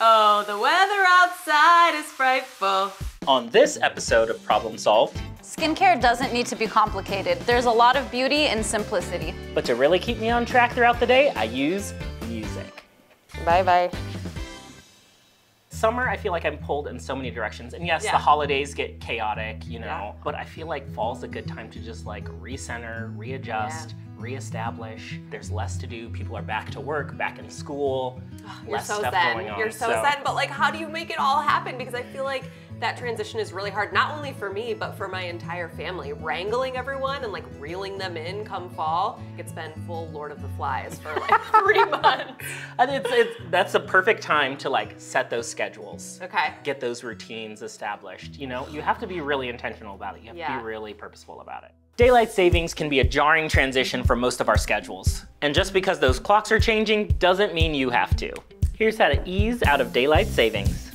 Oh, the weather outside is frightful. On this episode of Problem Solved, skincare doesn't need to be complicated. There's a lot of beauty in simplicity. but to really keep me on track throughout the day, I use music. Bye-bye. Summer, I feel like I'm pulled in so many directions. And yes, Yeah. the holidays get chaotic, you know, Yeah. but I feel like fall's a good time to just like recenter, readjust, reestablish. There's less to do. People are back to work, back in school, You're less so stuff zen. going on. You're so zen, but like, how do you make it all happen? Because I feel like that transition is really hard, not only for me, but for my entire family. Wrangling everyone and like reeling them in come fall. It's been full Lord of the Flies for like 3 months. And that's a perfect time to like set those schedules. Okay. Get those routines established. You know, you have to be really intentional about it. You have to be really purposeful about it. Daylight savings can be a jarring transition for most of our schedules. And just because those clocks are changing doesn't mean you have to. Here's how to ease out of daylight savings.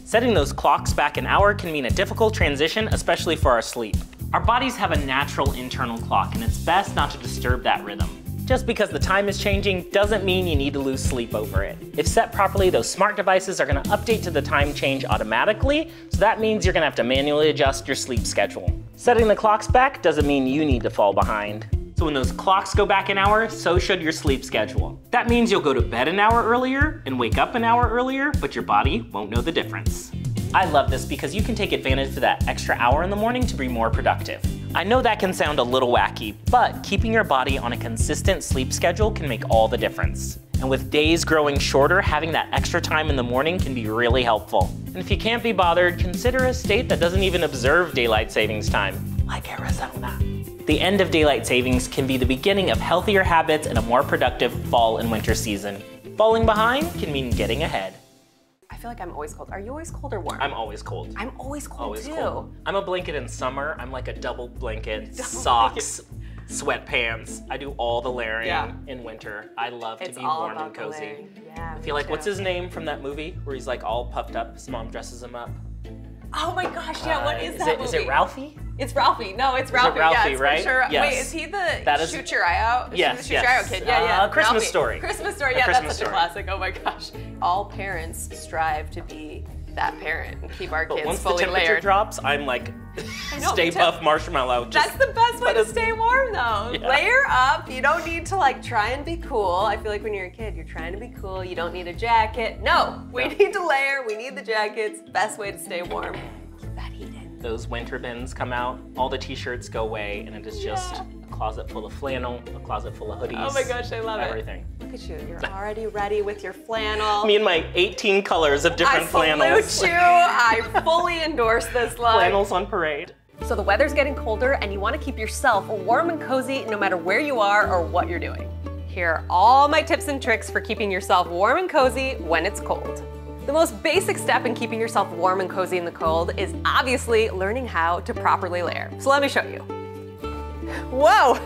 Setting those clocks back an hour can mean a difficult transition, especially for our sleep. Our bodies have a natural internal clock, and it's best not to disturb that rhythm. Just because the time is changing doesn't mean you need to lose sleep over it. If set properly, those smart devices are gonna update to the time change automatically, so that means you're gonna have to manually adjust your sleep schedule. Setting the clocks back doesn't mean you need to fall behind. So when those clocks go back an hour, so should your sleep schedule. That means you'll go to bed an hour earlier and wake up an hour earlier, but your body won't know the difference. I love this because you can take advantage of that extra hour in the morning to be more productive. I know that can sound a little wacky, but keeping your body on a consistent sleep schedule can make all the difference. And with days growing shorter, having that extra time in the morning can be really helpful. And if you can't be bothered, consider a state that doesn't even observe daylight savings time, like Arizona. The end of daylight savings can be the beginning of healthier habits and a more productive fall and winter season. Falling behind can mean getting ahead. I feel like I'm always cold. Are you always cold or warm? I'm always cold. I'm always cold Always too. cold. I'm a blanket in summer. I'm like a double blanket, socks, sweatpants. I do all the layering in winter. I love to be warm and cozy. Yeah, I feel like, what's his name from that movie where he's like all puffed up, his mom dresses him up? Oh my gosh, yeah, what is that movie? Is it Ralphie? It's Ralphie. No, it's Ralphie. Ralphie, yeah, it's right? For sure. Yes. Wait, is he the That is- shoot your eye out? Is he Yes, the shoot your eye out yes. kid? Yeah. Christmas Ralphie. Story. Christmas Story. A Yeah, Christmas that's such Story. a classic. Oh my gosh. All parents strive to be that parent and keep our But kids once the fully temperature layered. drops, I'm like, know, Stay me too. Puft Marshmallow. That's the best way to stay warm though. Yeah. Layer up. You don't need to like try and be cool. I feel like when you're a kid, you're trying to be cool. You don't need a jacket. No, we need to layer. We need the jackets. Best way to stay warm. Keep that heat in. Those winter bins come out, all the t-shirts go away, and it is just a closet full of flannel, a closet full of hoodies. Oh my gosh, I love everything. Look at you. You're already ready with your flannel. Me and my 18 colors of different flannels. I salute you. I fully endorse this look. Flannels on parade. So the weather's getting colder and you want to keep yourself warm and cozy no matter where you are or what you're doing. Here are all my tips and tricks for keeping yourself warm and cozy when it's cold. The most basic step in keeping yourself warm and cozy in the cold is obviously learning how to properly layer. So let me show you. Whoa,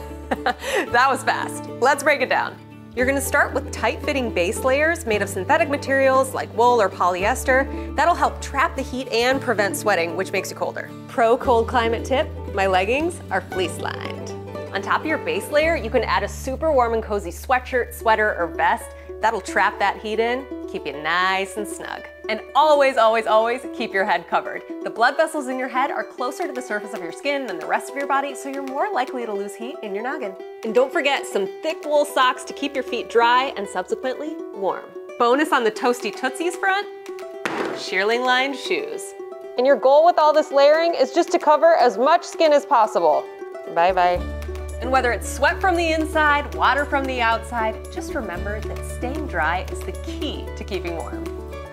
that was fast. Let's break it down. You're gonna start with tight-fitting base layers made of synthetic materials like wool or polyester. That'll help trap the heat and prevent sweating, which makes you colder. Pro cold climate tip, my leggings are fleece lined. On top of your base layer, you can add a super warm and cozy sweatshirt, sweater, or vest. That'll trap that heat in, keep you nice and snug. And always, always, always keep your head covered. The blood vessels in your head are closer to the surface of your skin than the rest of your body, so you're more likely to lose heat in your noggin. And don't forget some thick wool socks to keep your feet dry and subsequently warm. Bonus on the toasty tootsies front, shearling lined shoes. And your goal with all this layering is just to cover as much skin as possible. Bye-bye. And whether it's sweat from the inside, water from the outside, just remember that staying dry is the key to keeping warm.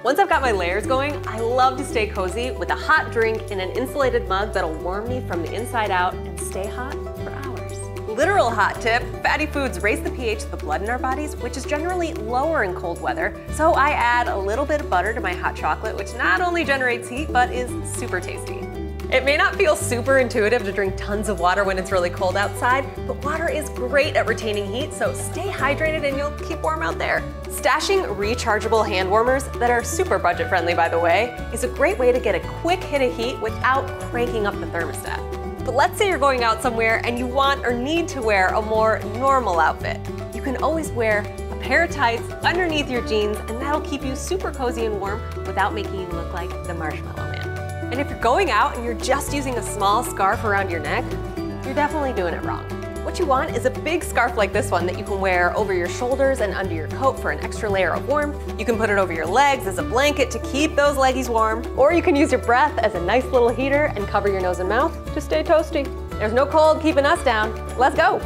Once I've got my layers going, I love to stay cozy with a hot drink in an insulated mug that'll warm me from the inside out and stay hot for hours. Literal hot tip, fatty foods raise the pH of the blood in our bodies, which is generally lower in cold weather. So I add a little bit of butter to my hot chocolate, which not only generates heat, but is super tasty. It may not feel super intuitive to drink tons of water when it's really cold outside, but water is great at retaining heat, so stay hydrated and you'll keep warm out there. Stashing rechargeable hand warmers that are super budget friendly, by the way, is a great way to get a quick hit of heat without cranking up the thermostat. But let's say you're going out somewhere and you want or need to wear a more normal outfit. You can always wear a pair of tights underneath your jeans, and that'll keep you super cozy and warm without making you look like the Marshmallow Man. And if you're going out and you're just using a small scarf around your neck, you're definitely doing it wrong. What you want is a big scarf like this one that you can wear over your shoulders and under your coat for an extra layer of warmth. You can put it over your legs as a blanket to keep those leggies warm, or you can use your breath as a nice little heater and cover your nose and mouth to stay toasty. There's no cold keeping us down. Let's go.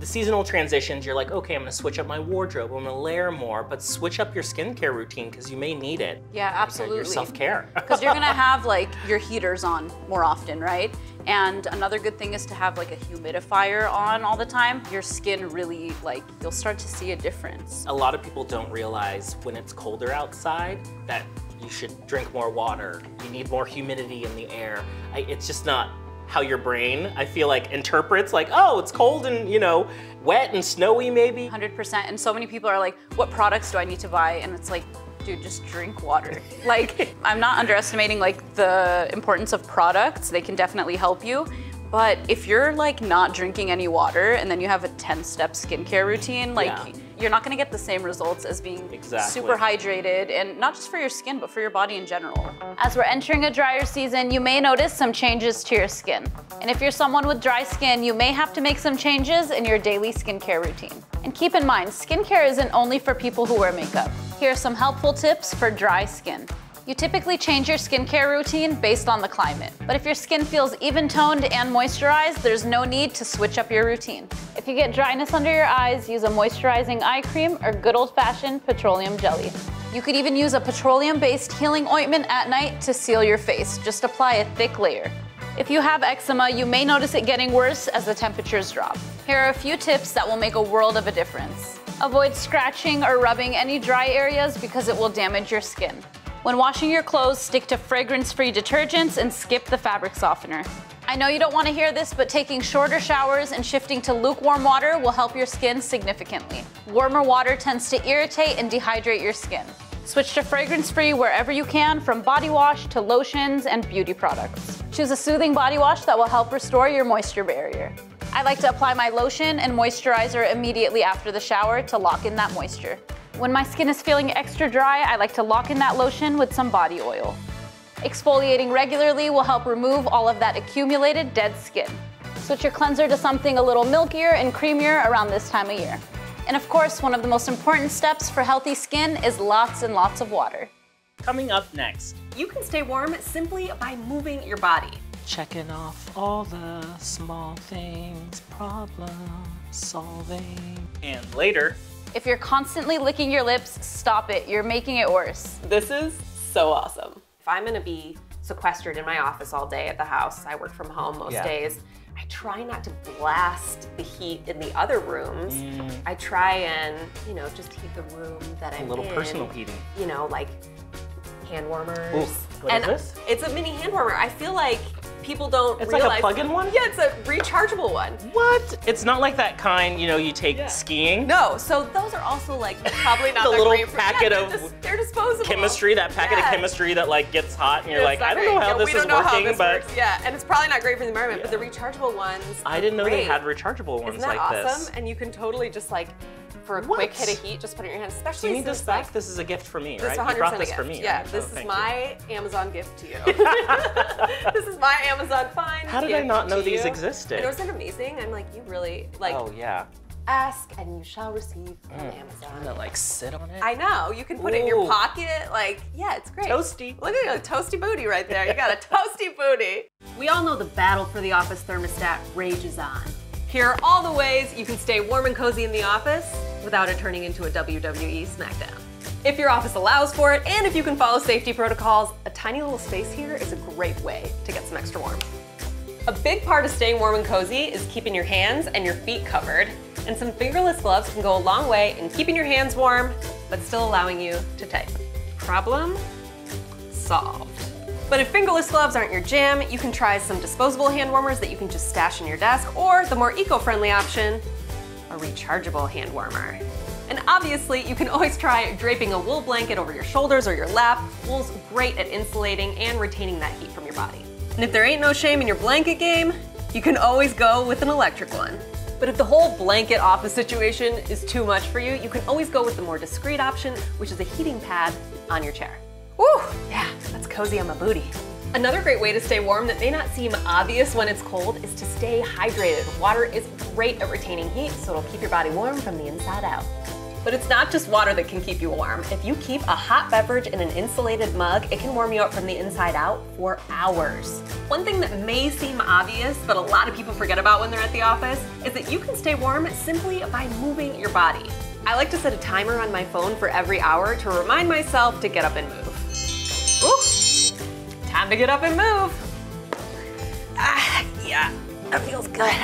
Seasonal transitions, you're like, okay, I'm gonna switch up my wardrobe, I'm gonna layer more, but switch up your skincare routine because you may need it. Yeah, absolutely. Your self-care. Because you're gonna have like your heaters on more often, right? And another good thing is to have like a humidifier on all the time. Your skin really, like, you'll start to see a difference. A lot of people don't realize when it's colder outside that you should drink more water. You need more humidity in the air. It's just not how your brain, I feel like, interprets like, oh, it's cold and, you know, wet and snowy maybe. 100%, and so many people are like, what products do I need to buy? And it's like, dude, just drink water. Like, I'm not underestimating like the importance of products. They can definitely help you. But if you're like not drinking any water and then you have a 10-step skincare routine, like you're not gonna get the same results as being super hydrated, and not just for your skin, but for your body in general. As we're entering a drier season, you may notice some changes to your skin. And if you're someone with dry skin, you may have to make some changes in your daily skincare routine. And keep in mind, skincare isn't only for people who wear makeup. Here are some helpful tips for dry skin. You typically change your skincare routine based on the climate. But if your skin feels even-toned and moisturized, there's no need to switch up your routine. If you get dryness under your eyes, use a moisturizing eye cream or good old-fashioned petroleum jelly. You could even use a petroleum-based healing ointment at night to seal your face. Just apply a thick layer. If you have eczema, you may notice it getting worse as the temperatures drop. Here are a few tips that will make a world of a difference. Avoid scratching or rubbing any dry areas because it will damage your skin. When washing your clothes, stick to fragrance-free detergents and skip the fabric softener. I know you don't want to hear this, but taking shorter showers and shifting to lukewarm water will help your skin significantly. Warmer water tends to irritate and dehydrate your skin. Switch to fragrance-free wherever you can, from body wash to lotions and beauty products. Choose a soothing body wash that will help restore your moisture barrier. I like to apply my lotion and moisturizer immediately after the shower to lock in that moisture. When my skin is feeling extra dry, I like to lock in that lotion with some body oil. Exfoliating regularly will help remove all of that accumulated dead skin. Switch your cleanser to something a little milkier and creamier around this time of year. And of course, one of the most important steps for healthy skin is lots and lots of water. Coming up next, you can stay warm simply by moving your body. Checking off all the small things, problem solving. And later, if you're constantly licking your lips, stop it. You're making it worse. This is so awesome. If I'm gonna be sequestered in my office all day at the house, I work from home most days, I try not to blast the heat in the other rooms. I try and, you know, just heat the room that I'm in. A little personal heating. You know, like hand warmers. Ooh, what is this? It's a mini hand warmer. I feel like people don't realize. It's like a plug-in one? Yeah, it's a rechargeable one. What? It's not like that kind, you know, you take skiing? No, so those are also like probably not the that little great for, packet they're disposable. Chemistry, that packet of chemistry that like gets hot and you're like, I don't know how this is working, but. Yeah, and it's probably not great for the environment, but the rechargeable ones I didn't know they had rechargeable ones like this. Isn't that awesome? And you can totally just like, for a quick hit of heat, just put it in your hand, especially. Do you need this back? This is a gift for me, right? You brought this for me. Yeah, right? this is my Amazon gift to you. This is my Amazon find. How did I not know these existed? And wasn't it amazing? I'm like, you really, like, oh yeah. Ask and you shall receive from Amazon. I'm gonna like sit on it. I know, you can put it in your pocket, like, yeah, it's great. Toasty. Look at your toasty booty right there. You got a toasty booty. We all know the battle for the office thermostat rages on. Here are all the ways you can stay warm and cozy in the office without it turning into a WWE SmackDown. If your office allows for it, and if you can follow safety protocols, a tiny little space here is a great way to get some extra warmth. A big part of staying warm and cozy is keeping your hands and your feet covered, and some fingerless gloves can go a long way in keeping your hands warm, but still allowing you to type. Problem solved. But if fingerless gloves aren't your jam, you can try some disposable hand warmers that you can just stash in your desk, or the more eco-friendly option, a rechargeable hand warmer. And obviously, you can always try draping a wool blanket over your shoulders or your lap. Wool's great at insulating and retaining that heat from your body. And if there ain't no shame in your blanket game, you can always go with an electric one. But if the whole blanket office situation is too much for you, you can always go with the more discreet option, which is a heating pad on your chair. Woo, yeah, that's cozy on my booty. Another great way to stay warm that may not seem obvious when it's cold is to stay hydrated. Water is great at retaining heat, so it'll keep your body warm from the inside out. But it's not just water that can keep you warm. If you keep a hot beverage in an insulated mug, it can warm you up from the inside out for hours. One thing that may seem obvious, but a lot of people forget about when they're at the office, is that you can stay warm simply by moving your body. I like to set a timer on my phone for every hour to remind myself to get up and move. Ooh, time to get up and move. Yeah, that feels good.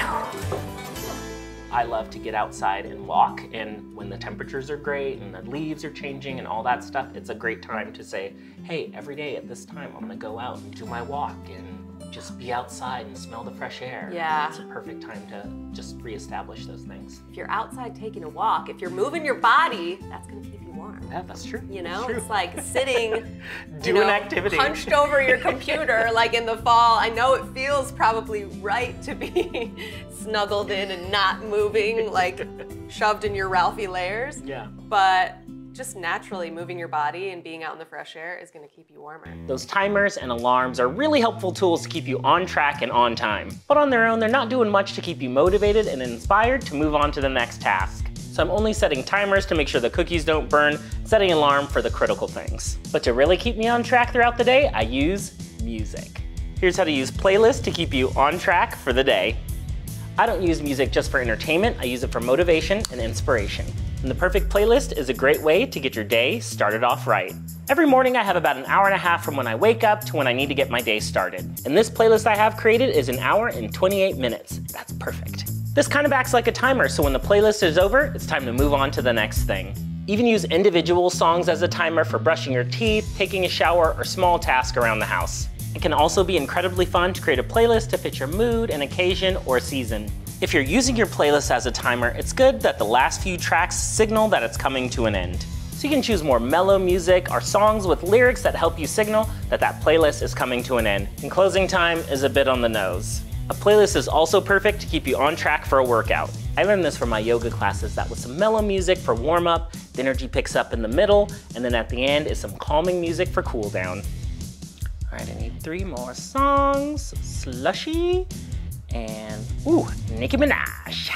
I love to get outside and walk, and when the temperatures are great and the leaves are changing and all that stuff, it's a great time to say, hey, every day at this time, I'm gonna go out and do my walk and just be outside and smell the fresh air. Yeah. It's a perfect time to just reestablish those things. If you're outside taking a walk, if you're moving your body, that's gonna keep you warm. Yeah, that's true. You know, True. it's like sitting, do an activity, hunched over your computer like in the fall. I know it feels probably right to be snuggled in and not moving, like shoved in your Ralphie layers. Yeah. But just naturally moving your body and being out in the fresh air is gonna keep you warmer. Those timers and alarms are really helpful tools to keep you on track and on time. But on their own, they're not doing much to keep you motivated and inspired to move on to the next task. So I'm only setting timers to make sure the cookies don't burn, setting an alarm for the critical things. But to really keep me on track throughout the day, I use music. Here's how to use playlists to keep you on track for the day. I don't use music just for entertainment, I use it for motivation and inspiration. And the perfect playlist is a great way to get your day started off right. Every morning I have about an hour and a half from when I wake up to when I need to get my day started. And this playlist I have created is an hour and 28 minutes. That's perfect. This kind of acts like a timer, so when the playlist is over, it's time to move on to the next thing. Even use individual songs as a timer for brushing your teeth, taking a shower, or small tasks around the house. It can also be incredibly fun to create a playlist to fit your mood, an occasion, or season. If you're using your playlist as a timer, it's good that the last few tracks signal that it's coming to an end. So you can choose more mellow music or songs with lyrics that help you signal that that playlist is coming to an end. And closing time is a bit on the nose. A playlist is also perfect to keep you on track for a workout. I learned this from my yoga classes, that with some mellow music for warm up, the energy picks up in the middle, and then at the end is some calming music for cool down. All right, I need 3 more songs. Slushy, and ooh, Nicki Minaj.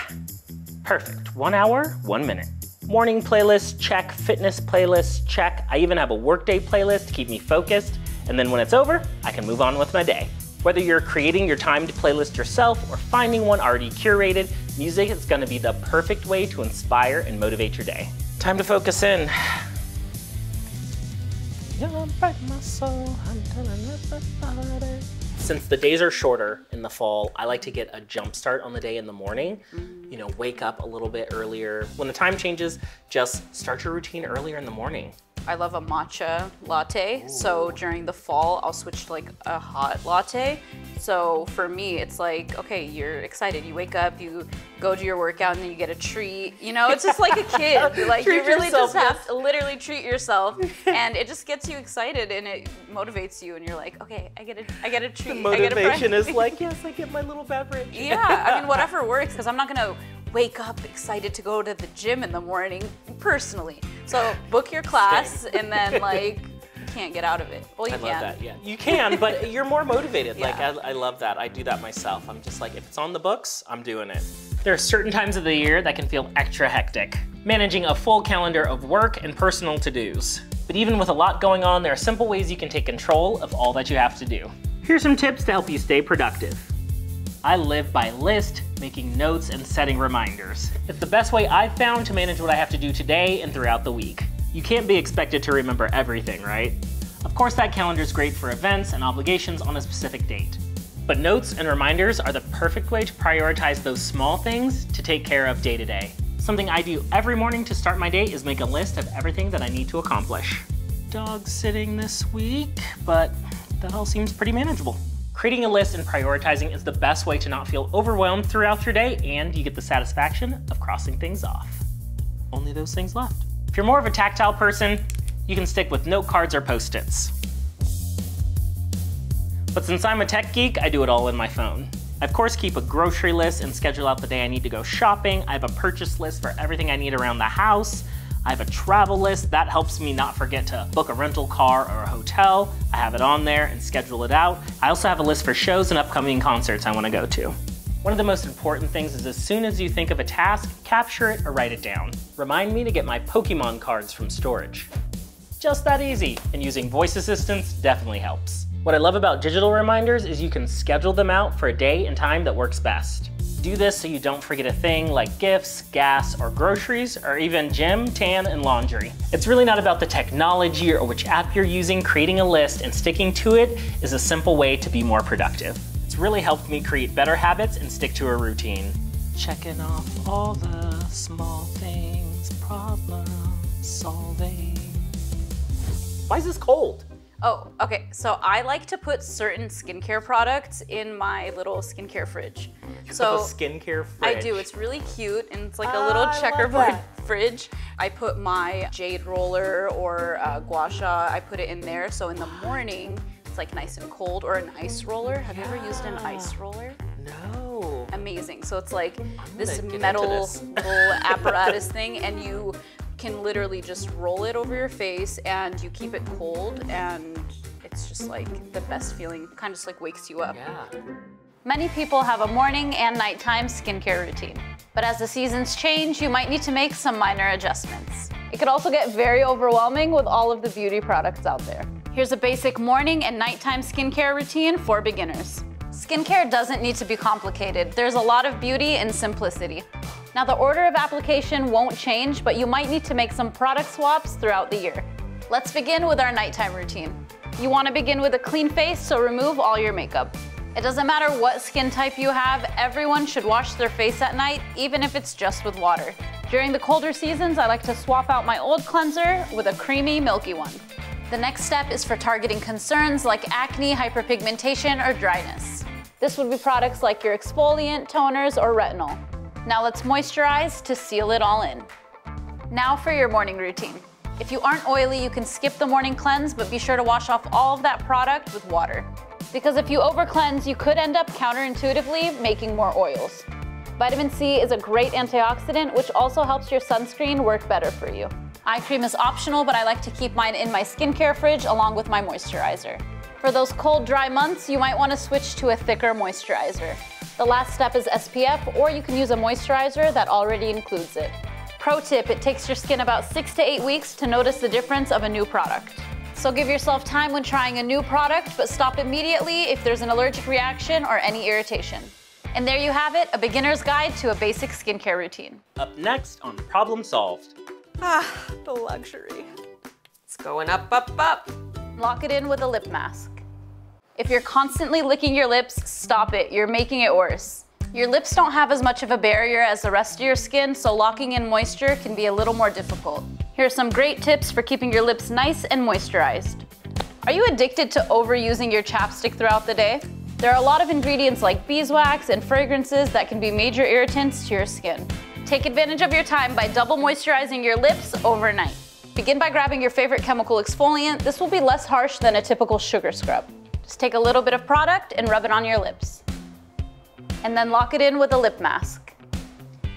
Perfect, 1 hour, 1 minute. Morning playlist, check. Fitness playlist, check. I even have a workday playlist to keep me focused, and then when it's over, I can move on with my day. Whether you're creating your timed playlist yourself or finding one already curated, music is gonna be the perfect way to inspire and motivate your day. Time to focus in. Since the days are shorter in the fall, I like to get a jump start on the day in the morning. You know, wake up a little bit earlier. When the time changes, just start your routine earlier in the morning. I love a matcha latte. Ooh. So during the fall, I'll switch to like a hot latte. So for me, it's like, okay, you're excited. You wake up, you go do your workout, and then you get a treat. You know, it's just like a kid. Like you really just have to literally treat yourself, and it just gets you excited and it motivates you. And you're like, okay, I get a treat. The motivation is like, yes, I get my little beverage. Yeah, I mean, whatever works, because I'm not gonna wake up excited to go to the gym in the morning, personally. So book your class and then like, you can't get out of it. Well, you can. I love that, yeah. You can, but you're more motivated. Yeah. Like, I love that. I do that myself. I'm just like, if it's on the books, I'm doing it. There are certain times of the year that can feel extra hectic, managing a full calendar of work and personal to-dos. But even with a lot going on, there are simple ways you can take control of all that you have to do. Here's some tips to help you stay productive. I live by list, making notes and setting reminders. It's the best way I've found to manage what I have to do today and throughout the week. You can't be expected to remember everything, right? Of course, that calendar is great for events and obligations on a specific date. But notes and reminders are the perfect way to prioritize those small things to take care of day to day. Something I do every morning to start my day is make a list of everything that I need to accomplish. Dog sitting this week, but that all seems pretty manageable. Creating a list and prioritizing is the best way to not feel overwhelmed throughout your day, and you get the satisfaction of crossing things off. Only those things left. If you're more of a tactile person, you can stick with note cards or Post-its. But since I'm a tech geek, I do it all in my phone. I of course keep a grocery list and schedule out the day I need to go shopping. I have a purchase list for everything I need around the house. I have a travel list that helps me not forget to book a rental car or a hotel. I have it on there and schedule it out. I also have a list for shows and upcoming concerts I want to go to. One of the most important things is as soon as you think of a task, capture it or write it down. Remind me to get my Pokemon cards from storage. Just that easy, and using voice assistants definitely helps. What I love about digital reminders is you can schedule them out for a day and time that works best. Do this so you don't forget a thing like gifts, gas, or groceries, or even gym, tan, and laundry. It's really not about the technology or which app you're using. Creating a list and sticking to it is a simple way to be more productive. It's really helped me create better habits and stick to a routine. Checking off all the small things, problem solving. Why is this cold? Oh, okay, so I like to put certain skincare products in my little skincare fridge. So a skincare fridge. I do, it's really cute, and it's like a little checkerboard fridge. I put my jade roller or gua sha, I put it in there, so in the morning, it's like nice and cold, or an ice roller. Have you ever used an ice roller? No. Amazing, so it's like this metal little apparatus thing, and you can literally just roll it over your face and you keep it cold, and it's just like the best feeling. Kind of just like wakes you up. Yeah. Many people have a morning and nighttime skincare routine, but as the seasons change, you might need to make some minor adjustments. It could also get very overwhelming with all of the beauty products out there. Here's a basic morning and nighttime skincare routine for beginners. Skincare doesn't need to be complicated. There's a lot of beauty in simplicity. Now, the order of application won't change, but you might need to make some product swaps throughout the year. Let's begin with our nighttime routine. You want to begin with a clean face, so remove all your makeup. It doesn't matter what skin type you have, everyone should wash their face at night, even if it's just with water. During the colder seasons, I like to swap out my old cleanser with a creamy, milky one. The next step is for targeting concerns like acne, hyperpigmentation, or dryness. This would be products like your exfoliant, toners, or retinol. Now let's moisturize to seal it all in. Now for your morning routine. If you aren't oily, you can skip the morning cleanse, but be sure to wash off all of that product with water. Because if you over cleanse, you could end up counterintuitively making more oils. Vitamin C is a great antioxidant, which also helps your sunscreen work better for you. Eye cream is optional, but I like to keep mine in my skincare fridge along with my moisturizer. For those cold, dry months, you might want to switch to a thicker moisturizer. The last step is SPF, or you can use a moisturizer that already includes it. Pro tip, it takes your skin about 6 to 8 weeks to notice the difference of a new product. So give yourself time when trying a new product, but stop immediately if there's an allergic reaction or any irritation. And there you have it, a beginner's guide to a basic skincare routine. Up next on Problem Solved. The luxury. It's going up, up, up. Lock it in with a lip mask. If you're constantly licking your lips, stop it, you're making it worse. Your lips don't have as much of a barrier as the rest of your skin, so locking in moisture can be a little more difficult. Here are some great tips for keeping your lips nice and moisturized. Are you addicted to overusing your chapstick throughout the day? There are a lot of ingredients like beeswax and fragrances that can be major irritants to your skin. Take advantage of your time by double moisturizing your lips overnight. Begin by grabbing your favorite chemical exfoliant. This will be less harsh than a typical sugar scrub. Just take a little bit of product and rub it on your lips. And then lock it in with a lip mask.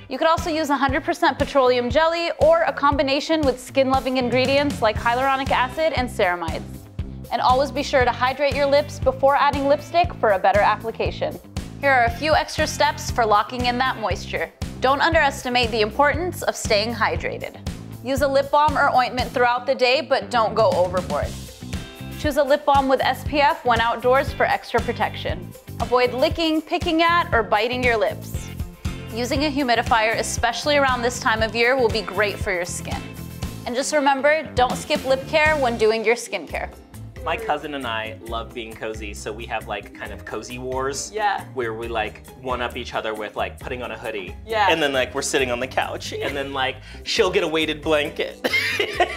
You could also use 100% petroleum jelly or a combination with skin-loving ingredients like hyaluronic acid and ceramides. And always be sure to hydrate your lips before adding lipstick for a better application. Here are a few extra steps for locking in that moisture. Don't underestimate the importance of staying hydrated. Use a lip balm or ointment throughout the day, but don't go overboard. Choose a lip balm with SPF when outdoors for extra protection. Avoid licking, picking at, or biting your lips. Using a humidifier, especially around this time of year, will be great for your skin. And just remember, don't skip lip care when doing your skincare. My cousin and I love being cozy, so we have like kind of cozy wars. Yeah. Where we like one up each other with like putting on a hoodie. Yeah. And then like we're sitting on the couch, and then like she'll get a weighted blanket,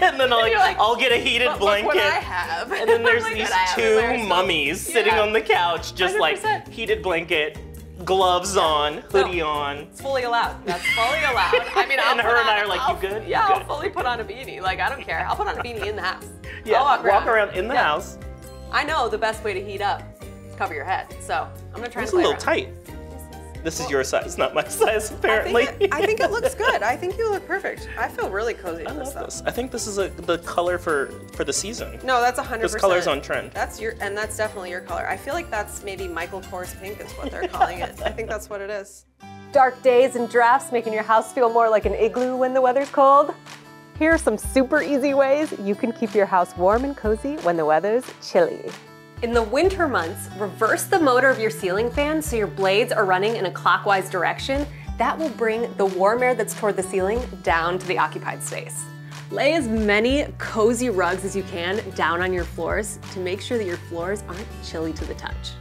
and then I'll get a heated blanket. Look what I have. And then there's these two mummies sitting on the couch, just 100%. like heated blanket, gloves on, hoodie on. It's fully allowed. That's fully allowed. I mean, And her and I are like, you good? Yeah, You I'll good? fully put on a beanie. Like, I don't care. I'll put on a beanie in the house. Yeah, I'll walk around in the house. I know the best way to heat up is cover your head. So I'm gonna try It's to a play little around. tight. This is your size, not my size, apparently. I think it looks good. I think you look perfect. I feel really cozy in this, though. I think this is the color for the season. No, that's 100%. This color's on trend. That's definitely your color. I feel like that's maybe Michael Kors pink is what they're calling it. I think that's what it is. Dark days and drafts making your house feel more like an igloo when the weather's cold? Here are some super easy ways you can keep your house warm and cozy when the weather's chilly. In the winter months, reverse the motor of your ceiling fan so your blades are running in a clockwise direction. That will bring the warm air that's toward the ceiling down to the occupied space. Lay as many cozy rugs as you can down on your floors to make sure that your floors aren't chilly to the touch.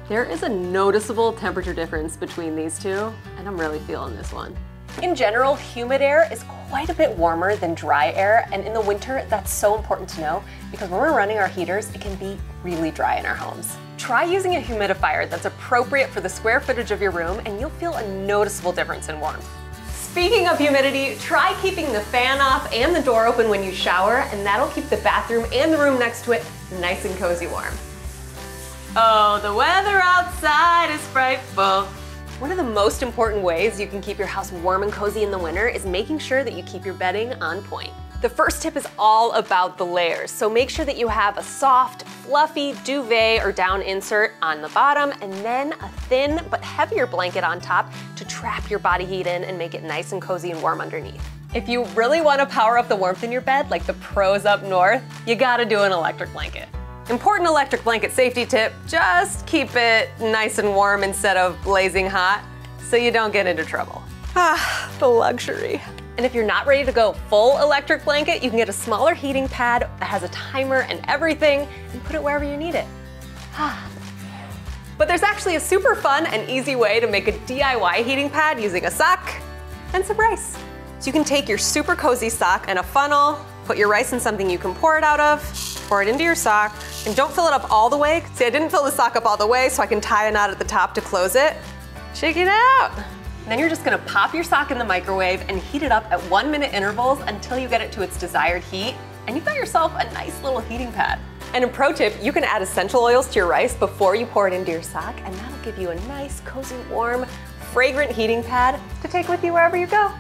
There is a noticeable temperature difference between these two, and I'm really feeling this one. In general, humid air is quite a bit warmer than dry air, and in the winter, that's so important to know because when we're running our heaters, it can be really dry in our homes. Try using a humidifier that's appropriate for the square footage of your room, and you'll feel a noticeable difference in warmth. Speaking of humidity, try keeping the fan off and the door open when you shower, and that'll keep the bathroom and the room next to it nice and cozy warm. Oh, the weather outside is frightful. One of the most important ways you can keep your house warm and cozy in the winter is making sure that you keep your bedding on point. The first tip is all about the layers, so make sure that you have a soft, fluffy duvet or down insert on the bottom, and then a thin but heavier blanket on top to trap your body heat in and make it nice and cozy and warm underneath. If you really want to power up the warmth in your bed, like the pros up north, you gotta do an electric blanket. Important electric blanket safety tip, just keep it nice and warm instead of blazing hot so you don't get into trouble. Ah, the luxury. And if you're not ready to go full electric blanket, you can get a smaller heating pad that has a timer and everything and put it wherever you need it. Ah. But there's actually a super fun and easy way to make a DIY heating pad using a sock and some rice. So you can take your super cozy sock and a funnel, put your rice in something you can pour it out of, pour it into your sock, and don't fill it up all the way. See, I didn't fill the sock up all the way so I can tie a knot at the top to close it. Check it out. And then you're just gonna pop your sock in the microwave and heat it up at 1-minute intervals until you get it to its desired heat, and you've got yourself a nice little heating pad. And a pro tip, you can add essential oils to your rice before you pour it into your sock, and that'll give you a nice, cozy, warm, fragrant heating pad to take with you wherever you go.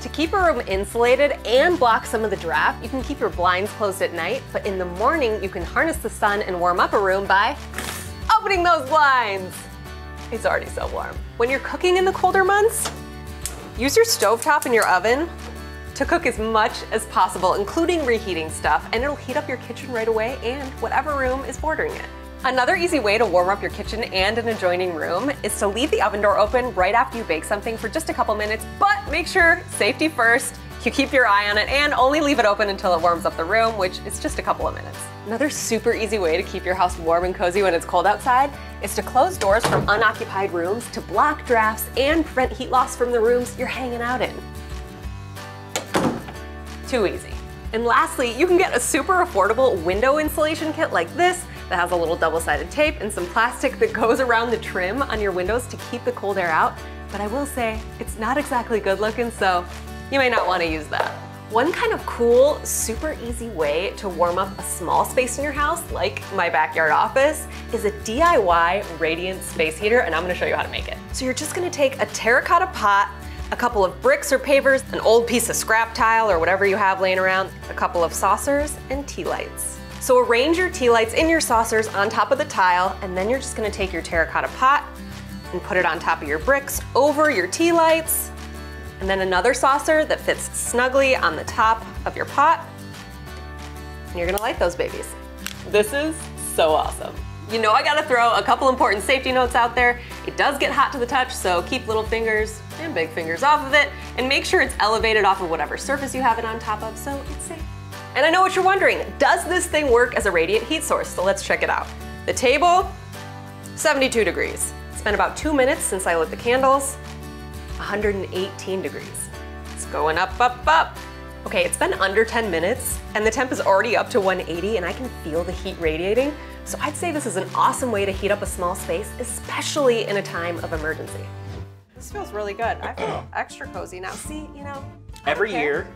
To keep a room insulated and block some of the draft, you can keep your blinds closed at night, but in the morning, you can harness the sun and warm up a room by opening those blinds. It's already so warm. When you're cooking in the colder months, use your stovetop in your oven to cook as much as possible, including reheating stuff, and it'll heat up your kitchen right away and whatever room is bordering it. Another easy way to warm up your kitchen and an adjoining room is to leave the oven door open right after you bake something for just a couple minutes, but make sure, safety first, you keep your eye on it and only leave it open until it warms up the room, which is just a couple of minutes. Another super easy way to keep your house warm and cozy when it's cold outside is to close doors from unoccupied rooms to block drafts and prevent heat loss from the rooms you're hanging out in. Too easy. And lastly, you can get a super affordable window insulation kit like this that has a little double-sided tape and some plastic that goes around the trim on your windows to keep the cold air out. But I will say, it's not exactly good looking, so you may not want to use that. One kind of cool, super easy way to warm up a small space in your house, like my backyard office, is a DIY radiant space heater, and I'm gonna show you how to make it. So you're just gonna take a terracotta pot, a couple of bricks or pavers, an old piece of scrap tile or whatever you have laying around, a couple of saucers, and tea lights. So arrange your tea lights in your saucers on top of the tile, and then you're just gonna take your terracotta pot and put it on top of your bricks over your tea lights, and then another saucer that fits snugly on the top of your pot, and you're gonna light those babies. This is so awesome. You know I gotta throw a couple important safety notes out there. It does get hot to the touch, so keep little fingers and big fingers off of it, and make sure it's elevated off of whatever surface you have it on top of so it's safe. And I know what you're wondering, does this thing work as a radiant heat source? So let's check it out. The table, 72 degrees. It's been about 2 minutes since I lit the candles, 118 degrees. It's going up, up, up. Okay, it's been under 10 minutes and the temp is already up to 180 and I can feel the heat radiating. So I'd say this is an awesome way to heat up a small space, especially in a time of emergency. This feels really good. I feel extra cozy now. See, you know, every year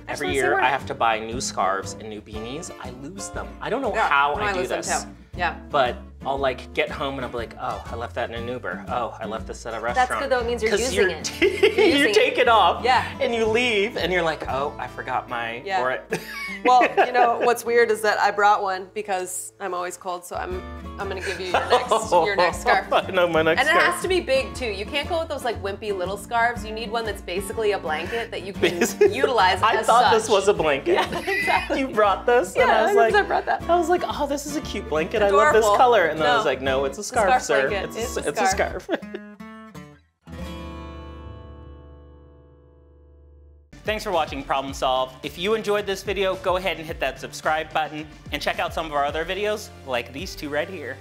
I have to buy new scarves and new beanies. I lose them. I don't know how I do this. Yeah. But I'll like get home and I'll be like, oh, I left that in an Uber. Oh, I left this at a restaurant. That's good though, it means you're using it. You take it off Yeah. and you leave and you're like, oh, I forgot my, Well, you know, what's weird is that I brought one because I'm always cold, so I'm gonna give you your next scarf. I know my next And scarf. it has to be big too. You can't go with those like wimpy little scarves. You need one that's basically a blanket that you can utilize as I thought such. this was a blanket. Yeah, exactly. You brought this? Yeah, and I was like, I brought that. I was like, oh, this is a cute blanket. Adorable. I love this color. And then I No. was like, no, it's a scarf, sir. blanket. It's a scarf. Thanks for watching Problem Solved. If you enjoyed this video, go ahead and hit that subscribe button and check out some of our other videos like these two right here.